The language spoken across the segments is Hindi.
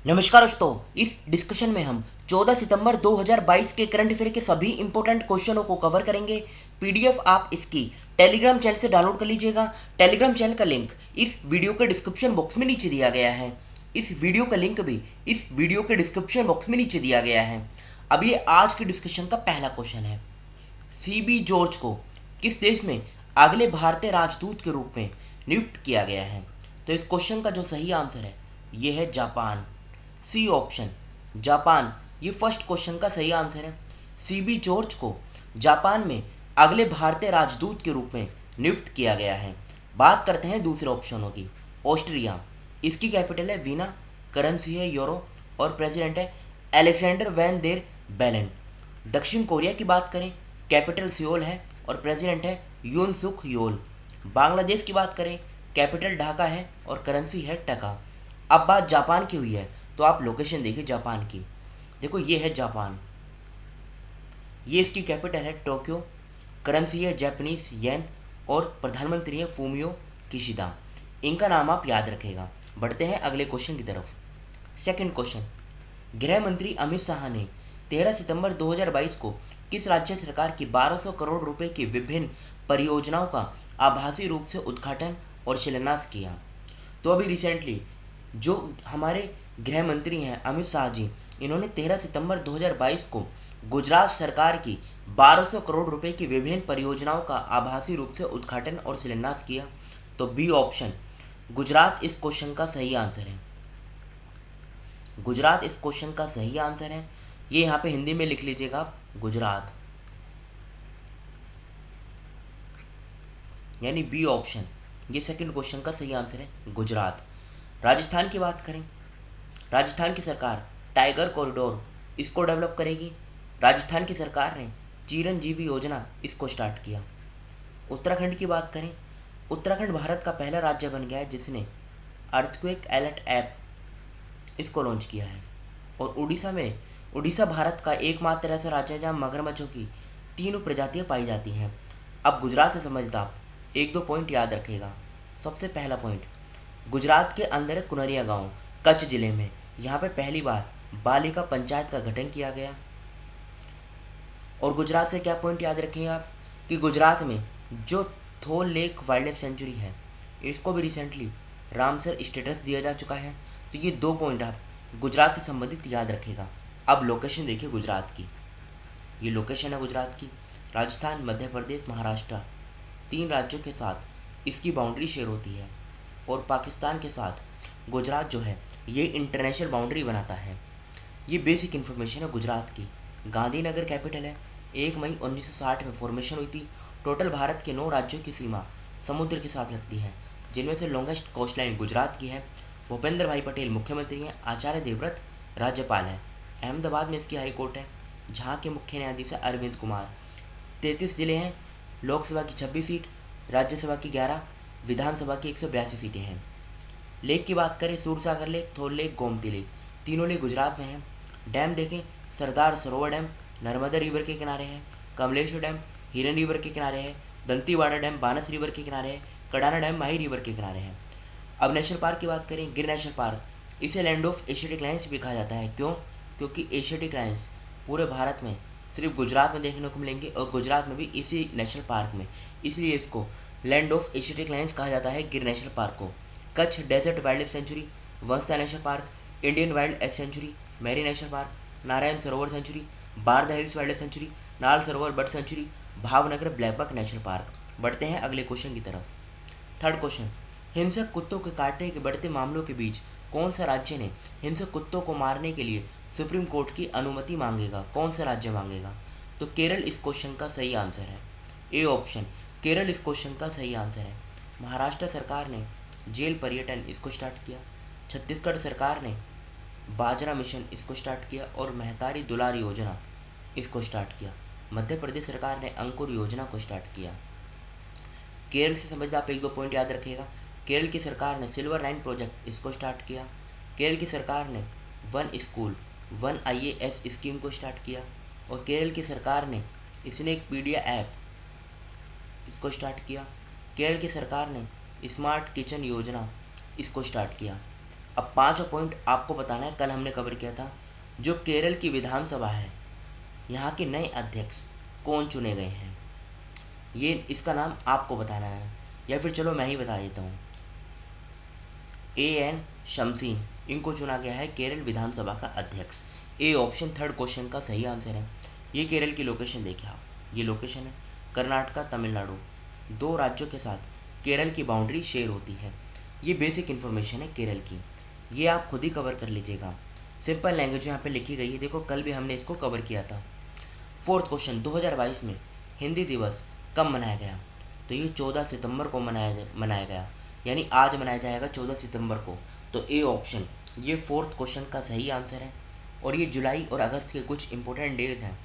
नमस्कार दोस्तों, इस डिस्कशन में हम 14 सितंबर 2022 के करंट अफेयर के सभी इंपॉर्टेंट क्वेश्चनों को कवर करेंगे। पीडीएफ आप इसकी टेलीग्राम चैनल से डाउनलोड कर लीजिएगा। टेलीग्राम चैनल का लिंक इस वीडियो के डिस्क्रिप्शन बॉक्स में नीचे दिया गया है। इस वीडियो का लिंक भी इस वीडियो के डिस्क्रिप्शन बॉक्स में नीचे दिया गया है। अब ये आज के डिस्कशन का पहला क्वेश्चन है। सीबी जॉर्ज को किस देश में अगले भारतीय राजदूत के रूप में नियुक्त किया गया है? तो इस क्वेश्चन का जो सही आंसर है ये है जापान। सी ऑप्शन जापान, ये फर्स्ट क्वेश्चन का सही आंसर है। सीबी जॉर्ज को जापान में अगले भारतीय राजदूत के रूप में नियुक्त किया गया है। बात करते हैं दूसरे ऑप्शनों की। ऑस्ट्रिया, इसकी कैपिटल है वीना, करेंसी है यूरो और प्रेसिडेंट है अलेक्जेंडर वैन देर बेलेन। दक्षिण कोरिया की बात करें, कैपिटल सियोल है और प्रेसिडेंट है यून सुक योल। बांग्लादेश की बात करें, कैपिटल ढाका है और करेंसी है टका। अब बात जापान की हुई है तो आप लोकेशन देखिए जापान की। देखो ये है जापान, ये इसकी कैपिटल है टोक्यो, करेंसी है जापानीज येन और प्रधानमंत्री है फूमियो किशिदा। इनका नाम आप याद रखेगा। बढ़ते हैं अगले क्वेश्चन की तरफ। सेकंड क्वेश्चन, गृह मंत्री अमित शाह ने 13 सितंबर 2022 को किस राज्य सरकार की 1200 करोड़ रुपए की विभिन्न परियोजनाओं का आभासी रूप से उद्घाटन और शिलान्यास किया? तो अभी रिसेंटली जो हमारे गृह मंत्री हैं अमित शाह जी, इन्होंने 13 सितंबर 2022 को गुजरात सरकार की 1200 करोड़ रुपए की विभिन्न परियोजनाओं का आभासी रूप से उद्घाटन और शिलान्यास किया। तो बी ऑप्शन गुजरात इस क्वेश्चन का सही आंसर है। गुजरात इस क्वेश्चन का सही आंसर है। ये यहाँ पे हिंदी में लिख लीजिएगा आप, गुजरात, यानी बी ऑप्शन, ये सेकंड क्वेश्चन का सही आंसर है गुजरात। राजस्थान की बात करें, राजस्थान की सरकार टाइगर कॉरिडोर इसको डेवलप करेगी। राजस्थान की सरकार ने चिरंजीवी योजना इसको स्टार्ट किया। उत्तराखंड की बात करें, उत्तराखंड भारत का पहला राज्य बन गया है जिसने अर्थक्वेक अलर्ट ऐप इसको लॉन्च किया है। और उड़ीसा भारत का एकमात्र ऐसा राज्य है जहाँ मगरमच्छों की तीनों प्रजातियाँ पाई जाती हैं। अब गुजरात से संबंधित आप एक दो पॉइंट याद रखेगा। सबसे पहला पॉइंट, गुजरात के अंदर है कुनरिया गांव, कच्छ जिले में। यहाँ पे पहली बार बालिका पंचायत का गठन किया गया। और गुजरात से क्या पॉइंट याद रखेंगे आप कि गुजरात में जो थोल लेक वाइल्ड लाइफ सेंचुरी है इसको भी रिसेंटली रामसर स्टेटस दिया जा चुका है। तो ये दो पॉइंट आप गुजरात से संबंधित याद रखेगा। अब लोकेशन देखिए गुजरात की, ये लोकेशन है गुजरात की। राजस्थान, मध्य प्रदेश, महाराष्ट्र, तीन राज्यों के साथ इसकी बाउंड्री शेयर होती है। और पाकिस्तान के साथ गुजरात जो है ये इंटरनेशनल बाउंड्री बनाता है। ये बेसिक इन्फॉर्मेशन है गुजरात की। गांधीनगर कैपिटल है। 1 मई 1960 में फॉर्मेशन हुई थी। टोटल भारत के 9 राज्यों की सीमा समुद्र के साथ लगती है, जिनमें से लॉन्गेस्ट कोस्ट लाइन गुजरात की है। भूपेंद्र भाई पटेल मुख्यमंत्री हैं, आचार्य देवव्रत राज्यपाल हैं। अहमदाबाद में इसकी हाई कोर्ट है, जहाँ के मुख्य न्यायाधीश है अरविंद कुमार। 33 जिले हैं, लोकसभा की 26 सीट, राज्यसभा की 11, विधानसभा की 182 सीटें हैं। लेक की बात करें, सूरसागर लेक, थोल लेक, गोमती लेक, तीनों लेक गुजरात में हैं। डैम देखें, सरदार सरोवर डैम नर्मदा रिवर के किनारे है, कमलेश्वर डैम हिरन रिवर के किनारे है, दंतीवाड़ा डैम बानस रिवर के किनारे है, कडाना डैम माही रिवर के किनारे है। अब नेशनल पार्क की बात करें, गिर नेशनल पार्क, इसे लैंड ऑफ एशियाटिक लायंस भी कहा जाता है। क्यों? क्योंकि एशियाटिक लायंस पूरे भारत में सिर्फ गुजरात में देखने को मिलेंगे और गुजरात में भी इसी नेशनल पार्क में, इसलिए इसको लैंड ऑफ एशियाटिक लायंस कहा जाता है गिर नेशनल पार्क को। Kutch desert wild life sanctuary, Vansda national park, Indian wild ass sanctuary, marine national park, Narayan Sarovar sanctuary, Barda hills wild life sanctuary, Nal Sarovar bird sanctuary, Bhavnagar blackbuck national park. बढ़ते हैं अगले क्वेश्चन की तरफ। थर्ड क्वेश्चन, हिंसक कुत्तों के काटने के बढ़ते मामलों के बीच कौन सा राज्य ने हिंसक कुत्तों को मारने के लिए सुप्रीम कोर्ट की अनुमति मांगेगा? कौन सा राज्य मांगेगा? तो केरल इस क्वेश्चन का सही आंसर है। ए ऑप्शन, केरल इस क्वेश्चन का सही आंसर है। महाराष्ट्र सरकार ने जेल पर्यटन इसको स्टार्ट किया। छत्तीसगढ़ सरकार ने बाजरा मिशन इसको स्टार्ट किया और महतारी दुलार योजना इसको स्टार्ट किया। मध्य प्रदेश सरकार ने अंकुर योजना को स्टार्ट किया। केरल से संबंधित आप एक दो पॉइंट याद रखिएगा। केरल की सरकार ने सिल्वर लाइन प्रोजेक्ट इसको स्टार्ट किया। केरल की सरकार ने one school one IAS scheme को स्टार्ट किया। और केरल की सरकार ने स्नेक पीडिया ऐप इसको स्टार्ट किया। केरल की सरकार ने स्मार्ट किचन योजना इसको स्टार्ट किया। अब पाँचों पॉइंट आपको बताना है, कल हमने कवर किया था। जो केरल की विधानसभा है, यहाँ के नए अध्यक्ष कौन चुने गए हैं, ये इसका नाम आपको बताना है, या फिर चलो मैं ही बता देता हूँ। एन शमसीन, इनको चुना गया है केरल विधानसभा का अध्यक्ष। ए ऑप्शन थर्ड क्वेश्चन का सही आंसर है। ये केरल की लोकेशन देखिए आप, ये लोकेशन है कर्नाटका तमिलनाडु, दो राज्यों के साथ केरल की बाउंड्री शेयर होती है। ये बेसिक इन्फॉर्मेशन है केरल की, ये आप खुद ही कवर कर लीजिएगा। सिंपल लैंग्वेज यहाँ पे लिखी गई है, देखो कल भी हमने इसको कवर किया था। फोर्थ क्वेश्चन, 2022 में हिंदी दिवस कब मनाया गया? तो ये 14 सितंबर को मनाया गया, यानी आज मनाया जाएगा 14 सितंबर को। तो ए ऑप्शन ये फोर्थ क्वेश्चन का सही आंसर है। और ये जुलाई और अगस्त के कुछ इंपॉर्टेंट डेज हैं।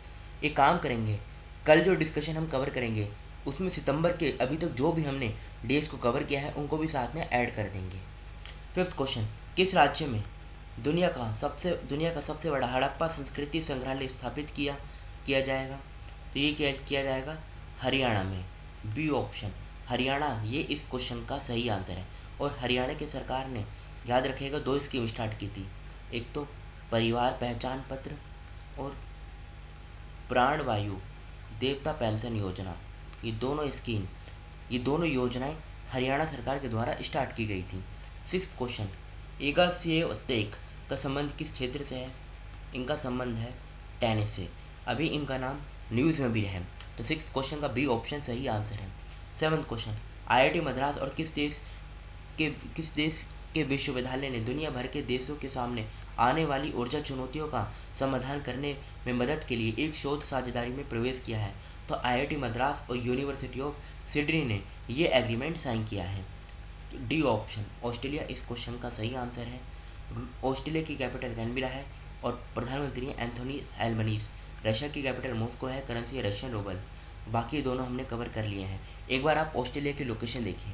एक काम करेंगे, कल जो डिस्कशन हम कवर करेंगे उसमें सितंबर के अभी तक जो भी हमने डेज को कवर किया है उनको भी साथ में ऐड कर देंगे। फिफ्थ क्वेश्चन, किस राज्य में दुनिया का सबसे बड़ा हड़प्पा संस्कृति संग्रहालय स्थापित किया जाएगा? तो ये किया जाएगा हरियाणा में। बी ऑप्शन हरियाणा, ये इस क्वेश्चन का सही आंसर है। और हरियाणा की सरकार ने, याद रखिएगा, दो स्कीम स्टार्ट की थी, एक तो परिवार पहचान पत्र और प्राणवायु देवता पेंशन योजना। ये दोनों योजनाएं हरियाणा सरकार के द्वारा स्टार्ट की गई थी। सिक्स्थ क्वेश्चन, ईगा स्विएटेक का संबंध किस क्षेत्र से है? इनका संबंध है टेनिस से, अभी इनका नाम न्यूज़ में भी है। तो सिक्स्थ क्वेश्चन का बी ऑप्शन सही आंसर है। सेवन्थ क्वेश्चन, आईआईटी मद्रास और किस देश के विश्वविद्यालय ने दुनिया भर के देशों के सामने आने वाली ऊर्जा चुनौतियों का समाधान करने में मदद के लिए एक शोध साझेदारी में प्रवेश किया है? तो आईआईटी मद्रास और यूनिवर्सिटी ऑफ सिडनी ने ये एग्रीमेंट साइन किया है। डी ऑप्शन ऑस्ट्रेलिया इस क्वेश्चन का सही आंसर है। ऑस्ट्रेलिया की कैपिटल कैनबेरा है और प्रधानमंत्री एंथोनी एल्बनीज। रशिया की कैपिटल मॉस्को है, करेंसी है रशियन रूबल। बाकी दोनों हमने कवर कर लिए हैं। एक बार आप ऑस्ट्रेलिया की लोकेशन देखिए,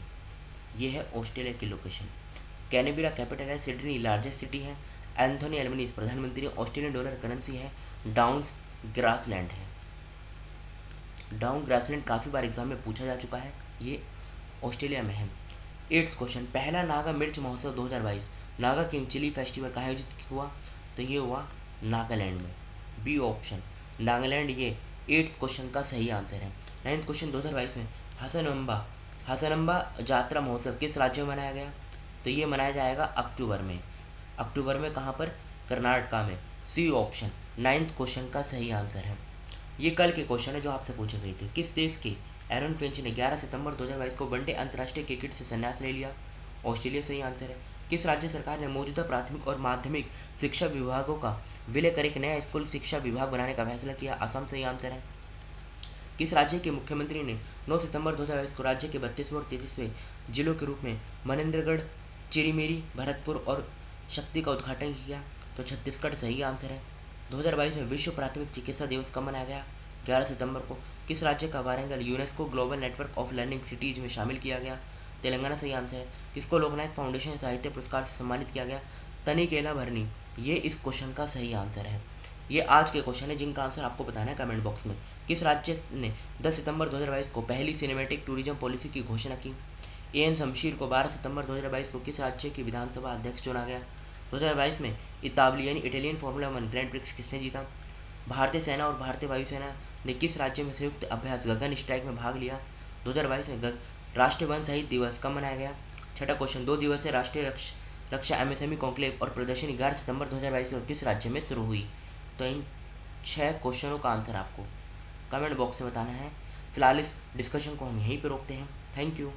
ये है ऑस्ट्रेलिया की लोकेशन। कैनबेरा कैपिटल है, सिडनी लार्जेस्ट सिटी है, एंथोनी एल्बनीज प्रधानमंत्री, ऑस्ट्रेलियन डॉलर करेंसी है, डाउन्स ग्रासलैंड है। डाउन ग्रासलैंड काफ़ी बार एग्जाम में पूछा जा चुका है, ये ऑस्ट्रेलिया में है। एट्थ क्वेश्चन, पहला नागा मिर्च महोत्सव 2022 नागा किंग चिली फेस्टिवल कहाँ आयोजित हुआ? तो ये हुआ नागालैंड में। बी ऑप्शन नागालैंड, ये एट्थ क्वेश्चन का सही आंसर है। नाइन्थ क्वेश्चन, 2022 में हसनम्बा जात्रा महोत्सव किस राज्य में मनाया गया? तो ये मनाया जाएगा अक्टूबर में। अक्टूबर में कहाँ पर? कर्नाटका में। सी ऑप्शन नाइन्थ क्वेश्चन का सही आंसर है। ये कल के क्वेश्चन है जो आपसे पूछे गए थे। किस देश के एरन फिंच ने 11 सितंबर 2022 को वनडे अंतर्राष्ट्रीय क्रिकेट से संन्यास ले लिया? ऑस्ट्रेलिया सही आंसर है। किस राज्य सरकार ने मौजूदा प्राथमिक और माध्यमिक शिक्षा विभागों का विलय कर एक नया स्कूल शिक्षा विभाग बनाने का फैसला किया? असम सही आंसर है। किस राज्य के मुख्यमंत्री ने 9 सितंबर 2022 को राज्य के 32वें और 33वें जिलों के रूप में मनेंद्रगढ़, चिरीमेरी, भरतपुर और शक्ति का उद्घाटन किया? तो छत्तीसगढ़ सही आंसर है। 2022 में विश्व प्राथमिक चिकित्सा दिवस कब मनाया गया? 11 सितंबर को। किस राज्य का Warangal UNESCO global network of learning cities में शामिल किया गया? तेलंगाना सही आंसर है। किसको लोकनायक फाउंडेशन साहित्य पुरस्कार से सम्मानित किया गया? तनिकेला भरनी, ये इस क्वेश्चन का सही आंसर है। ये आज के क्वेश्चन है जिनका आंसर आपको बताना है कमेंट बॉक्स में। किस राज्य ने 10 सितंबर 2022 को पहली सिनेमैटिक टूरिज्म पॉलिसी की घोषणा की? एन शमशीर को 12 सितंबर 2022 को किस राज्य के विधानसभा अध्यक्ष चुना गया? 2022 में इटालियन फार्मूला 1 ग्रैंड प्रिक्स किसने जीता? भारतीय सेना और भारतीय वायुसेना ने किस राज्य में संयुक्त अभ्यास गगन स्ट्राइक में भाग लिया? 2022 में राष्ट्रीय वन शहीद दिवस कब मनाया गया? छठा क्वेश्चन, 2 दिवसीय राष्ट्रीय रक्षा एमएसएमई कॉन्क्लेव और प्रदर्शनी 11 सितंबर 2022 को किस राज्य में शुरू हुई? तो इन 6 क्वेश्चनों का आंसर आपको कमेंट बॉक्स में बताना है। फिलहाल इस डिस्कशन को हम यहीं पर रोकते हैं। Thank you.